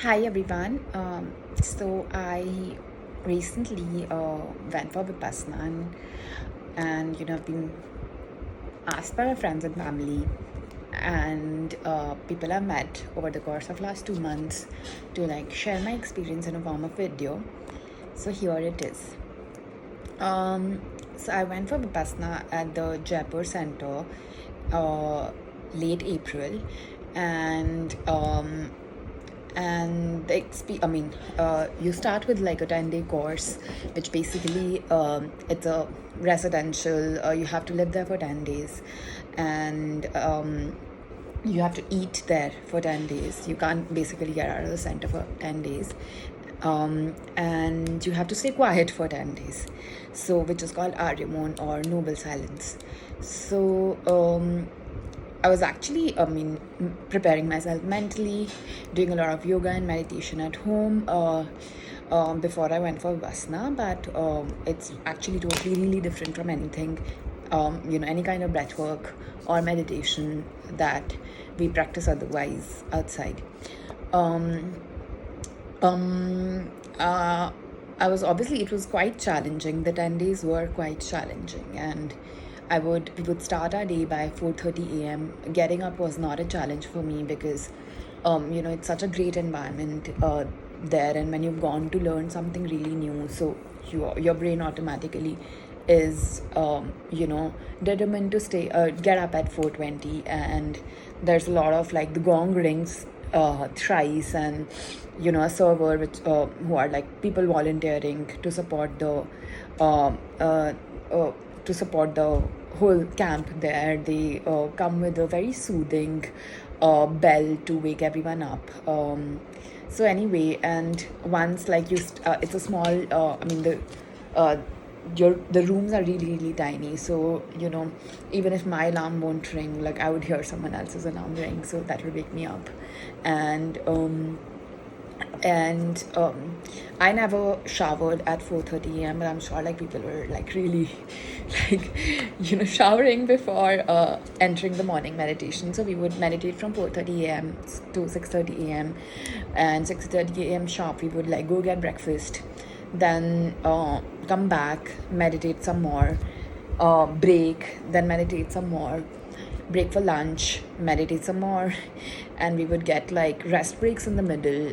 Hi everyone. So I recently went for Vipassana and I've been asked by my friends and family and people I've met over the course of last 2 months to share my experience in a form of video. So here it is. Um, so I went for Vipassana at the Jaipur Center uh, late April, and you start with like a 10-day course, which basically it's a residential. You have to live there for 10 days, and you have to eat there for 10 days. You can't basically get out of the center for 10 days. And you have to stay quiet for 10 days. So, which is called Aryamon or Noble Silence. So, I was actually, preparing myself mentally, doing a lot of yoga and meditation at home before I went for Vipassana, but it's actually totally really different from anything, any kind of breath work or meditation that we practice otherwise outside. Um, um, uh, it was quite challenging. The 10 days were quite challenging, and we would start our day by 4:30 a.m. Getting up was not a challenge for me because, it's such a great environment there, and when you've gone to learn something really new, so your brain automatically is determined to get up at 4:20, and there's a lot of like the gong rings thrice, and a server who are like people volunteering to support the uh, uh, whole camp there. They come with a very soothing bell to wake everyone up. So anyway, and once it's a small. Uh, the rooms are really really tiny, so even if my alarm won't ring, like I would hear someone else's alarm ring, so that will wake me up. And I never showered at 4:30 a.m., but I'm sure like people were like really like showering before entering the morning meditation. So we would meditate from 4:30 a.m. to 6:30 a.m. and 6:30 a.m. sharp we would like go get breakfast, then come back, meditate some more, break, then meditate some more, break for lunch, meditate some more, and we would get like rest breaks in the middle,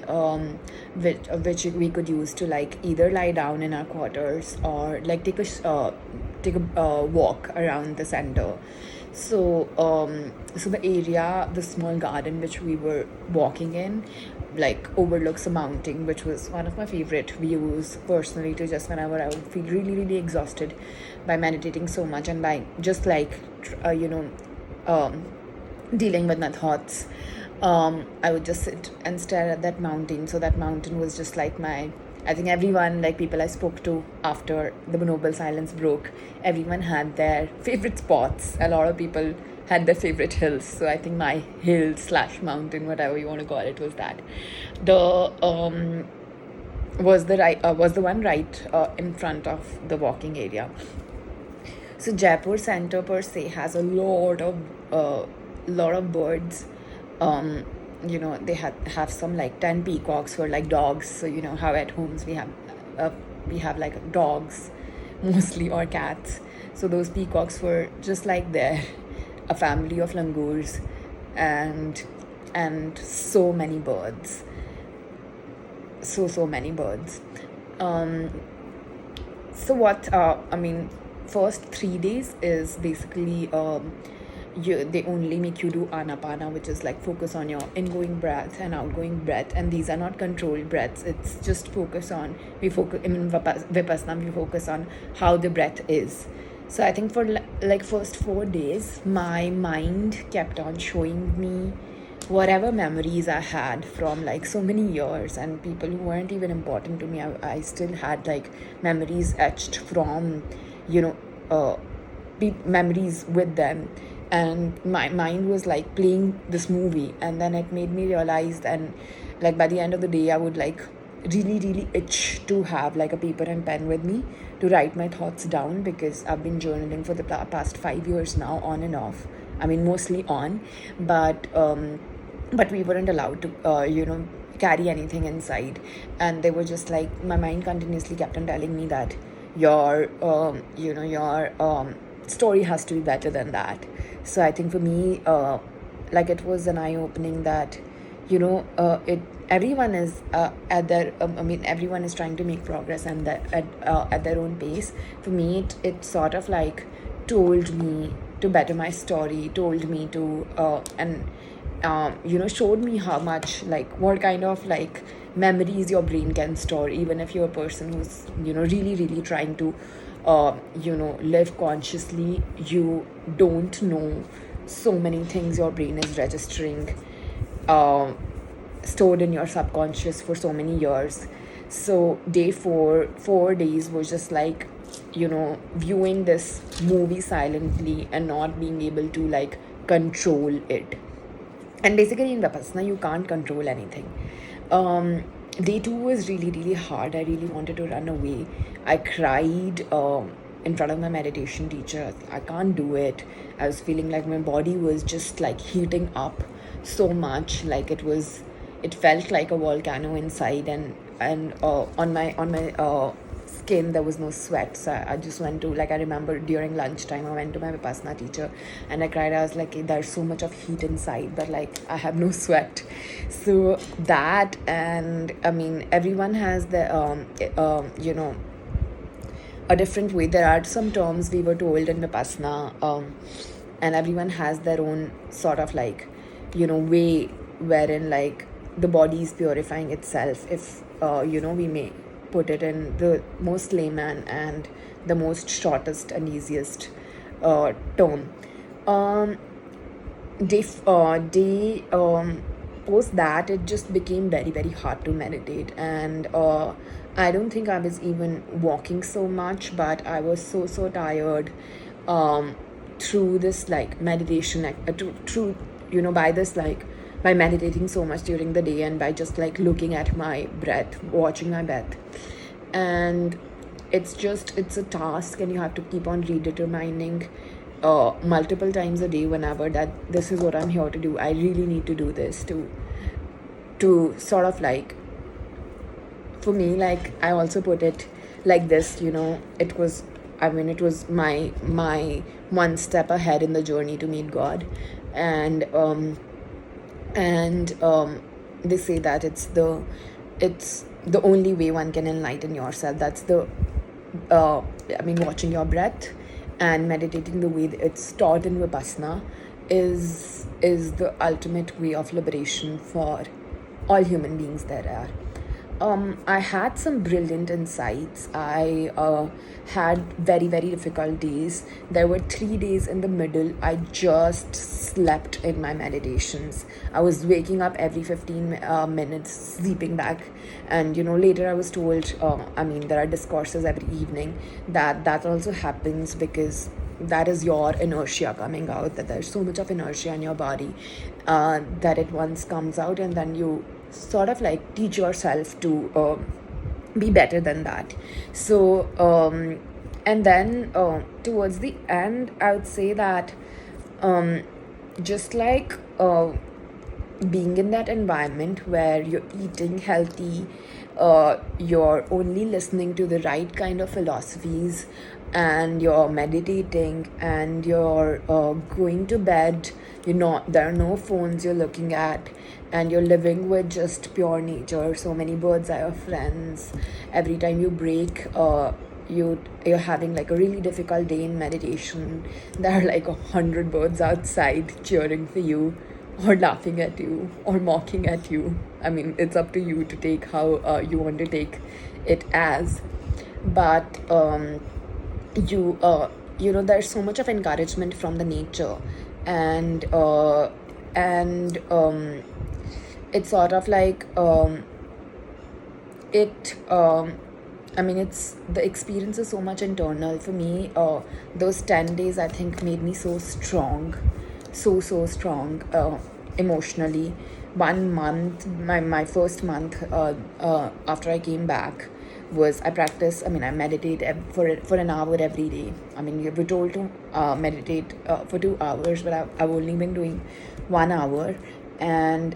which we could use to like either lie down in our quarters or like take a walk around the center. So the area, the small garden which we were walking in, like overlooks a mountain, which was one of my favorite views personally, to just whenever I would feel really really exhausted by meditating so much and by just like um, dealing with my thoughts. I would just sit and stare at that mountain. So that mountain was just like I think everyone, like people I spoke to after the Noble Silence broke, everyone had their favorite spots. A lot of people had their favorite hills. So I think my hill slash mountain, whatever you want to call it, was that. The was the one right in front of the walking area. So Jaipur Center per se has a lot of birds. Um, they have some like 10 peacocks for like dogs. So how at homes we have like dogs mostly, or cats. So those peacocks were just like there, a family of langurs, and so many birds. So many birds. Um, so what first 3 days is basically they only make you do anapana, which is like focus on your ingoing breath and outgoing breath, and these are not controlled breaths. It's just we focus in Vipassana, we focus on how the breath is. So I think for like first 4 days my mind kept on showing me whatever memories I had from like so many years, and people who weren't even important to me. I still had like memories etched from you know uh, memories with them, and my mind was like playing this movie, and then it made me realize, and like by the end of the day I would like really really itch to have like a paper and pen with me to write my thoughts down, because I've been journaling for the past 5 years now, on and off. I mean mostly on, but we weren't allowed to carry anything inside. And they were just like, my mind continuously kept on telling me that your your story has to be better than that. So I think for me, like, it was an eye opening that, it everyone is at their everyone is trying to make progress, and that at their own pace. For me, it sort of like told me to better my story, told me to and showed me how much, like, what kind of like memories your brain can store, even if you're a person who's really really trying to live consciously. You don't know so many things your brain is registering, stored in your subconscious for so many years. So day 4 days was just like, viewing this movie silently and not being able to like control it. And basically in Vipassana you can't control anything. Day 2 was really really hard. I really wanted to run away. I cried in front of my meditation teacher. I can't do it. I was feeling like my body was just like heating up so much, like it felt like a volcano inside. And on my skin there was no sweat. So I just went to, like, I remember during lunchtime I went to my Vipassana teacher and I cried. I was like, there's so much of heat inside, but like I have no sweat. So that, and I mean, everyone has the a different way. There are some terms we were told in Vipassana, and everyone has their own sort of like way wherein like the body is purifying itself, if we may put it in the most layman and the most shortest and easiest term. um day Post that, it just became very very hard to meditate. And I don't think I was even walking so much, but I was so tired um through this like meditation, through by this like by meditating so much during the day, and by just like looking at my breath, watching my breath. And it's a task, and you have to keep on redetermining multiple times a day, whenever that this is what I'm here to do. I really need to do this to sort of like, for me, like, I also put it like this, it was, it was my one step ahead in the journey to meet God. And they say that it's the only way one can enlighten yourself. That's the watching your breath and meditating the way it's taught in Vipassana is the ultimate way of liberation for all human beings there are. I had some brilliant insights. I had very, very difficult days. There were 3 days in the middle. I just slept in my meditations. I was waking up every 15 minutes, sleeping back. And, later I was told, there are discourses every evening that also happens because that is your inertia coming out, that there's so much of inertia in your body that it once comes out, and then you sort of like teach yourself to be better than that. So and then towards the end, I would say that just like being in that environment where you're eating healthy, you're only listening to the right kind of philosophies, and you're meditating, and you're going to bed, there are no phones you're looking at, and you're living with just pure nature. So many birds are your friends. Every time you break, you're having like a really difficult day in meditation, there are like 100 birds outside cheering for you, or laughing at you, or mocking at you. I mean, it's up to you to take how you want to take it as. But there's so much of encouragement from the nature, and it's sort of like it's the experience is so much internal for me. Those 10 days, I think, made me so strong, so strong emotionally. 1 month, my first month after I came back, was I practice. I meditate for an hour every day. We were told to meditate for 2 hours, but I've only been doing 1 hour. And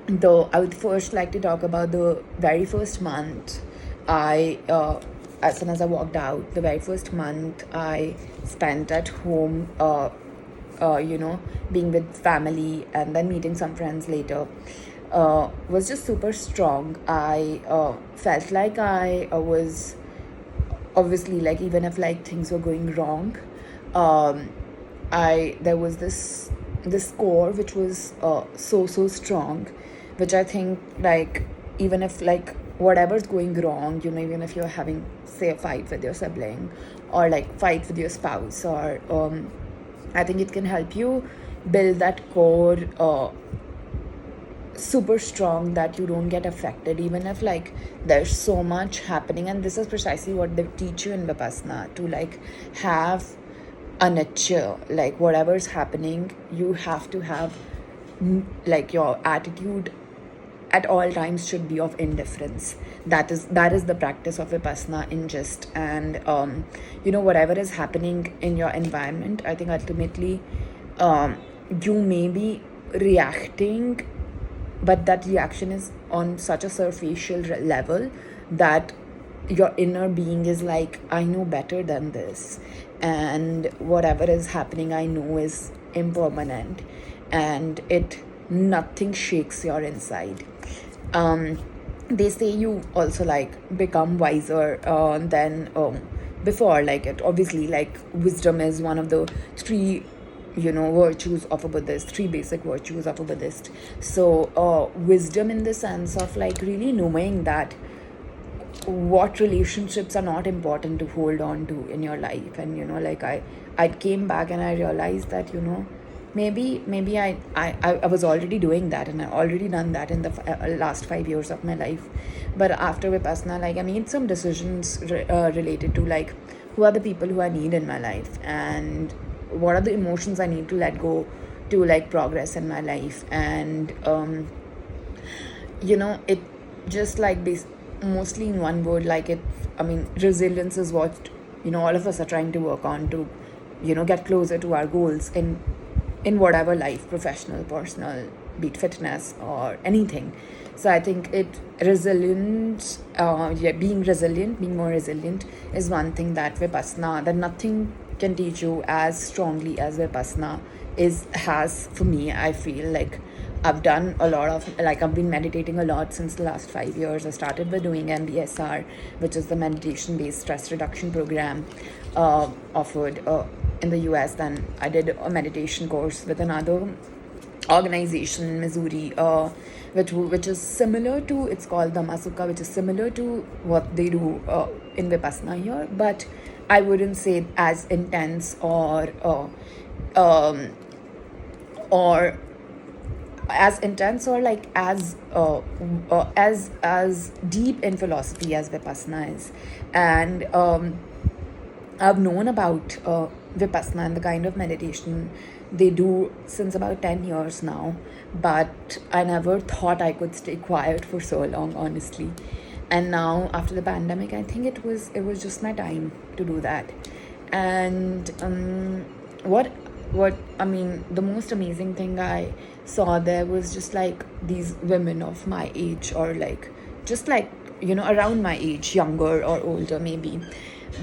though I would first like to talk about the very first month. As soon as I walked out, the very first month I spent at home, being with family and then meeting some friends later, was just super strong. I felt like I was obviously, like, even if like things were going wrong, um, I there was this core which was so strong, which I think, like, even if like whatever's going wrong, even if you're having, say, a fight with your sibling, or like fight with your spouse, or I think it can help you build that core super strong, that you don't get affected even if like there's so much happening. And this is precisely what they teach you in Vipassana, to like have a nature, like whatever's happening, you have to have, like, your attitude at all times should be of indifference. That is the practice of Vipassana in just. And whatever is happening in your environment, I think ultimately, you may be reacting, but that reaction is on such a superficial level that your inner being is like, I know better than this, and whatever is happening, I know is impermanent, and it nothing shakes your inside. They say you also like become wiser than before. Like, it obviously, like, wisdom is one of the three virtues of a Buddhist, three basic virtues of a Buddhist. So wisdom in the sense of like really knowing that what relationships are not important to hold on to in your life. And like, I came back and I realized that maybe I was already doing that, and I already done that in the last 5 years of my life. But after Vipassana, like, I made some decisions related to like who are the people who I need in my life, and what are the emotions I need to let go to like progress in my life. And it just like mostly in one word, like, resilience is what all of us are trying to work on to get closer to our goals in whatever life, professional, personal, be it fitness or anything. So I think being resilient, being more resilient is one thing that Vipassana, that nothing can teach you as strongly as Vipassana has for me. I feel like I've done a lot of, like, I've been meditating a lot since the last 5 years. I started with doing MBSR, which is the meditation based stress reduction program offered in the US. Then I did a meditation course with another organization in Missouri, which is similar to, it's called the Masuka, which is similar to what they do in Vipassana here, but I wouldn't say as intense or as intense, or like as deep in philosophy as Vipassana is. And I've known about Vipassana and the kind of meditation they do since about 10 years now, but I never thought I could stay quiet for so long, honestly. And now after the pandemic, I think it was just my time to do that. And what the most amazing thing I saw there was just like these women of my age, or like just like around my age, younger or older maybe,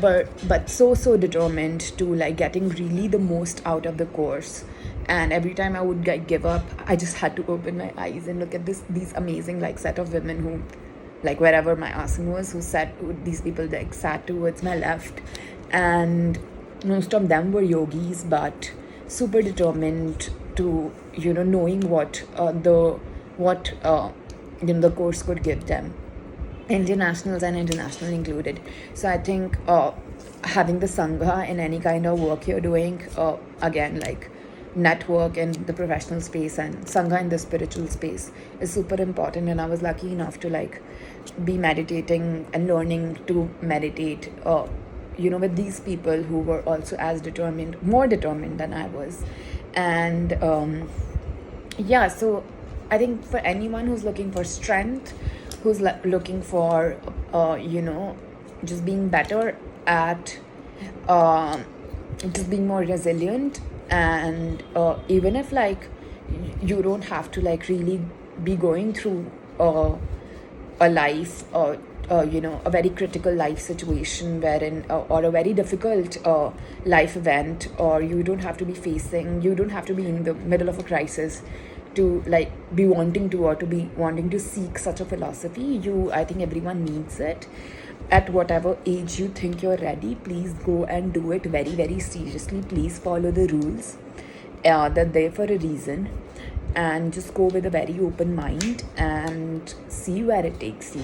but so determined to like getting really the most out of the course. And every time I would give up, I just had to open my eyes and look at these amazing like set of women who, like, wherever my asana was, these people like sat towards my left, and most of them were yogis, but super determined to knowing what the course could give them, internationals and international included. So I think having the sangha in any kind of work you're doing, again, like network in the professional space and sangha in the spiritual space, is super important. And I was lucky enough to like be meditating and learning to meditate with these people who were also as determined, more determined than I was. And so I think for anyone who's looking for strength, who's looking for just being better at just being more resilient, and even if like you don't have to like really be going through a life, a very critical life situation wherein, or a very difficult life event, or you don't have to be in the middle of a crisis to like be wanting to, or to be wanting to seek such a philosophy. I think everyone needs it. At whatever age you think you're ready, please go and do it very, very seriously. Please follow the rules. They're there for a reason, and just go with a very open mind and see where it takes you.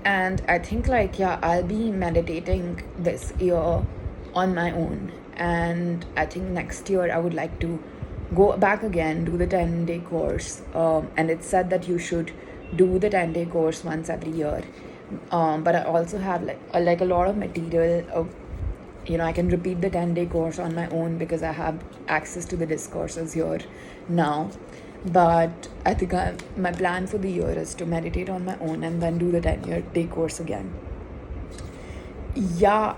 And I think I'll be meditating this year on my own, and I think next year I would like to go back again, do the 10-day course, and it's said that you should do the 10-day course once every year, but I also have like a lot of material. I can repeat the 10-day course on my own because I have access to the discourses here now. But I think my plan for the year is to meditate on my own and then do the 10-day course again. Yeah,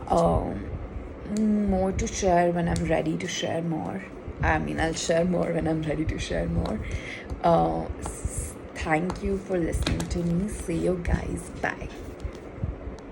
more to share when I'm ready to share more. I'll share more when I'm ready to share more. Thank you for listening to me. See you guys. Bye.